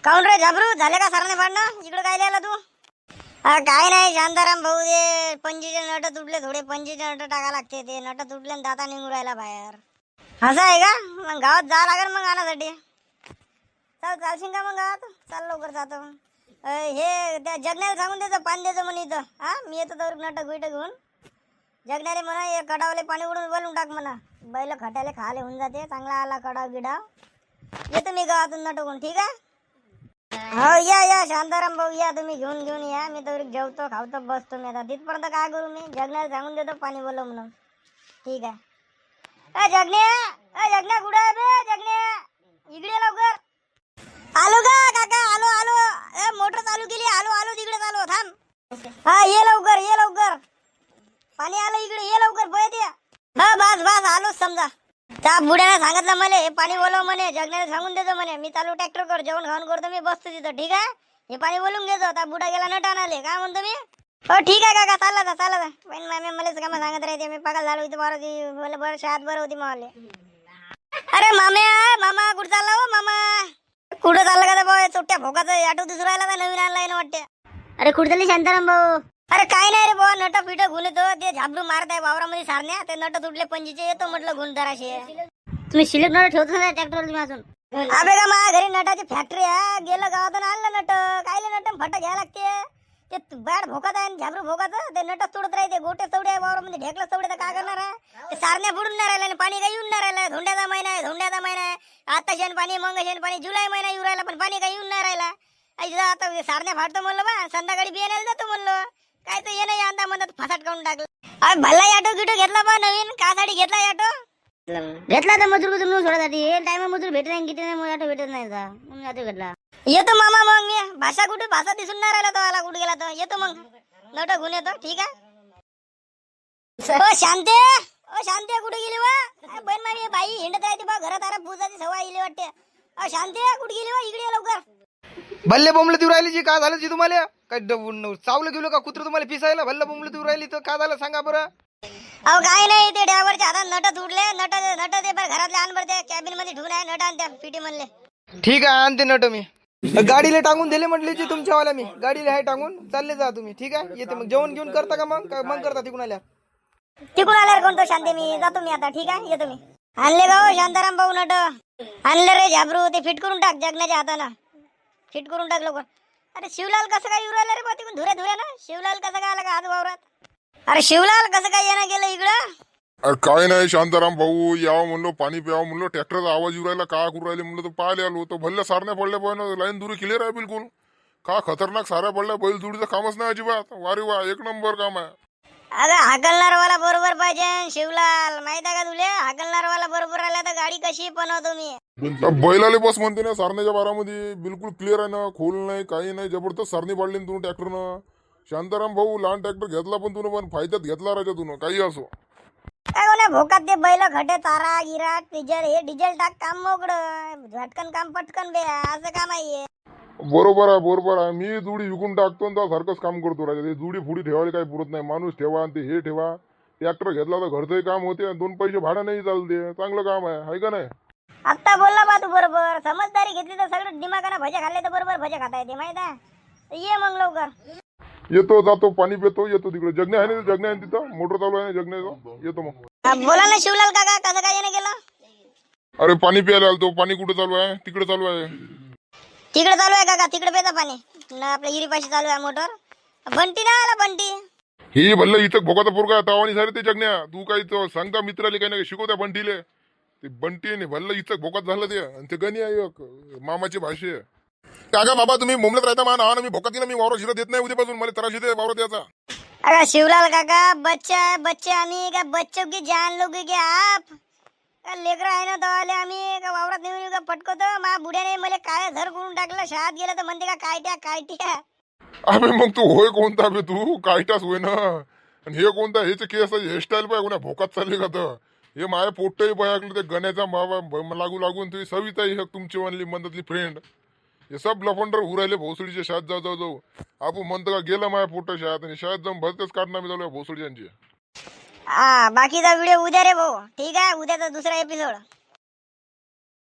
काऊन रे झाबरू, झाले का सरणे फाडणं? इकडे काय लिहायला तू? काय नाही शांताराम भाऊ, ते पंजीचे नट तुटले, थोडे पंजीचे नट टाका लागते. ते नट तुटले आणि दाता निघून राहिला बाहेर. असं आहे का? मग गावात जा लागेल मग आणासाठी. चालशील का मग गावात? चाल लवकर जातो. हे त्या जगण्याला सांगून द्यायचं, पाणी द्यायचं म्हणे इथं. मी येतो तर नट गुईट घेऊन. जगण्याला म्हणा हे कडावले पाणी उडून बोलून टाक म्हणा. बैल खट्याले खाले होऊन जाते. चांगला आला कडाव गिडाव. येतो मी गावातून नटकून, ठीक आहे? हो या शांताराम भाऊ, या तुम्ही घेऊन या. मी तर जेवतो खावतो बसतो. मी आता तिथपर्यंत काय करू? मी जगण्याला सांगून देतो पाणी बोलव म्हणून, ठीक आहे? जगण्या कुठे आहे बे? जगण्या इकडे लवकर. आलो का काका? आलो. मोटर चालू केली. आलो तिकडे चालू. थांब. ये लवकर. पाणी आलं इकडे, ये लवकर पळत या. बस आलोच समजा. त्या बुड्याने सांगितलं मला हे पाणी बोलव म्हणे. जगण्याला सांगून देतो म्हणे. मी चालू ट्रॅक्टर कर, जेवण खाऊन करतो, मी बसतो तिथं, ठीक आहे? हे पाणी बोलून घेतो. आता बुडा गेला नट आणाले, काय म्हणतो मी? हो ठीक आहे काका, चालला जा. पण मामी मलाच काम सांगत राहते. मी पागल झालो इथं. बरं शाळेत बरं होती मावले. अरे मामा कुठं चालला हो मामा? कुठं चालला का भाऊ? चोट्या भोकाचं ऑटो दिसू राहिला का? नवीन आणलाय ना वाटते. अरे कुठं चालली शांताराम भाऊ? अरे काय नाही रे भाऊ, नट पिठ गुण येतो. ते झाबरू मारत आहे वावरामध्ये सारण्या. ते नट तुटले पंजीचे. येतो म्हटलं गुण धराशे. तुम्ही शिल्लक नट ठेवतो ना ट्रॅक्टरवर तुम्ही अजून? अबे का माझ्या घरी नटाची फॅक्टरी आहे. गेलं गावातून आणलं नट. कायले नट फट घ्यायला लागते. ते बॅड भोकात आहे झाबरू भोकाचं. ते नटच तोडत राहते. गोटे तवडे आहे वावरामध्ये, ढेकलंच तवडे. तर काय करणार आहे? ते सारण्या बुडून नाही राहिला. पाणी काही येऊन नाही राहिलं. धोंड्याचा महिना आहे. आता शेण पाणी, मग शेण पाणी, जुलै महिना येऊ राहिला, पण पाणी काही येऊन नाही राहिला. आता सारण्या फाडतो म्हणलं बा. संध्याकाळी बियाण्याला जातो म्हणलं. काय तर येणं यंदा म्हणत फसाट काढून टाकलं. अरे भल्ला ऑटो गिटो घेतला बा नवीन. कासाठी घेतला ऑटो? घेतला तर मजूर सोडासाठी. हे टाइम मजूर भेटत नाही, किती नाही ऑटो भेटत नाही. ऑटो घेतला. येतो मामा मग मी. भाषा दिसून नाही राहिला तो. आला कुठे गेला तो? येतो मग नट घेऊन येतो, ठीक आहे? शांते कुठे गेली वा? बन मामी बाई हिंडत राहते बा घरात. आरा पूजाची सवय इली वाटते. शांते कुठे गेली वा? इकडे लवकर. भल्ले बोंबले देऊ राहिली जी, काय झालं जी तुम्हाला? काय चावलं गेलो का कुत्र तुम्हाला पिसायला? भल्ले बोंबले देऊ राहिली तर काय झालं सांगा बरं? अहो काय नाही, ते ड्रायव्हरच्या हातात नट तुटले. नट ते घरातले आण बरं. त्या कॅबिन मध्ये ठेवून आहे नट. आणि त्या पिटी म्हणले ठीक आहे आणते नट मी. गाडीला टांगून दिले म्हटले जी तुमच्यावाला. मी गाडीला आहे टांगून. चालले जा तुम्ही, ठीक आहे? येते मग. जेवण घेऊन करता का मग? करता तिकून आल्यावर कोणतो शांती? मी जातो मी आता, ठीक आहे? येतो मी. आणले का हो शांताराम भाऊ नट? आणले रे झाबरू. ते फिट करून टाक जगण्याच्या हातानं. फिट करून टाक लवकर. अरे शिवलाल कसं काय येऊ राहिला रे बा तिकडून? धुऱ्या ना. शिवलाल कसं काय आला का आज वावरात? अरे शिवलाल कसं काय येणं गेलं इकडं? अरे काय नाही शांताराम भाऊ, यावं म्हणलो पाणी प्यावं म्हणलो. ट्रॅक्टरचा आवाज येऊ राहिला, काय करू राहिले म्हणलं. तर पाहिले आलो तर भल्ल्या सारण्या पडल्या पण लाईन दुरी क्लिअर आहे बिलकुल. का खतरनाक साऱ्या पडल्या. बैल जोडीचं कामच नाही अजिबात. वारे वा, एक नंबर काम आहे. अगं हाकलणारवाला बरोबर पाहिजे शिवलाल. माहित आहे का तुले? हाकलणारवाला बरोबर आला तर गाडी कशी बनवतो मी. बैलाले बस म्हणते ना सारण्याच्या बारामध्ये. बिलकुल क्लिअर आहे ना, खोल नाही काही नाही. जबरदस्त सारणी पाडली ना तुम्ही ट्रॅक्टरनं. शांताराम भाऊ लहान ट्रॅक्टर घेतला पण तुम्ही, पण फायद्यात घेतला राजा काही असो. काय कोणा भोकात ते बैल खटे चारा गिरा डिझेल. हे डिझेल टाक काम मोकळं. झटकन काम पटकन बे. असं काम आहे. बरोबर आहे. मी जुडी विकून टाकतो ना सारखंच काम करतो राजा. ते जुडी फुडी ठेवायला काही पुरत नाही. माणूस ठेवा आणि ते हे ठेवा. ट्रॅक्टर घेतला तर घरचंही काम होते. 2 पैसे भाडं नाही चालते. चांगलं काम आहे का नाही? आता बोलला बा तू बरोबर. समजदारी घेतली तर सगळं दिमागानं भजे खाल्ले तर बरोबर भजे खाता येते, माहित आहे? ये मग लवकर. येतो जातो पाणी पितो येतो. तिकडे जगण्या आहे ना, जगण्या आहे तिथं. मोटर चालू आहे ना जगण्याचं. येतो मग. बोला ना शिवलाल काका, कसं काय येणं गेलं? अरे पाणी प्यायला आलतो. पाणी कुठे चालू आहे? तिकडे चालू आहे. तिकडे चालू आहे काका. तिकडे पेता पाणी. आपल्या इरीपाशी चालू आहे मोटर. बंटी ना आला बंटी. ही भल्ला इथं भोगाचा पोरगा तावानी सारे ते जगण्या. तू काही तो सांगता मित्राले काही नाही शिकवत्या बंटीले. ते बंटी नाही भल्ला इथं भोकात झालं ते. आणि ते गणी आहे एक मामाची भाषे. काका बाबा तुम्ही मुंबईत राहता मान हा ना. मी भोकात मी वावर शिरा देत नाही उद्यापासून. मला त्रास येते वावर द्यायचा. अरे शिवलाल काका, बच्चे आम्ही का बच्चों की जान लोगे के आप? लेकर आहे ना तवाले आम्ही का वावरात नेऊन का पटकवतो. मा बुड्याने मला काय धर करून टाकलं. शाळेत गेलं तर म्हणते का कायट्या. अबे मग तू होय कोणता बे? तू कायटाच होय ना. आणि हे कोणता? हेचे केस हेअरस्टाईल पाय कोणा भोकात चालले का? तर हे माझ्या पोटही बघलं ते गण्याचा लागून तुझी सविता ही तुमची म्हणली मनातली फ्रेंड. हे सब लफंडर उरायले भोसडीच्या शाळेत जाऊ. आपण म्हणतो का गेलं माझ्या पोट शाळेत. आणि शाळेत जाऊन भरतेच काढणार मी चालू भोसडीयांची. बाकीचा व्हिडिओ उद्या रे भाऊ, ठीक आहे? उद्याचा दुसरा एपिसोड.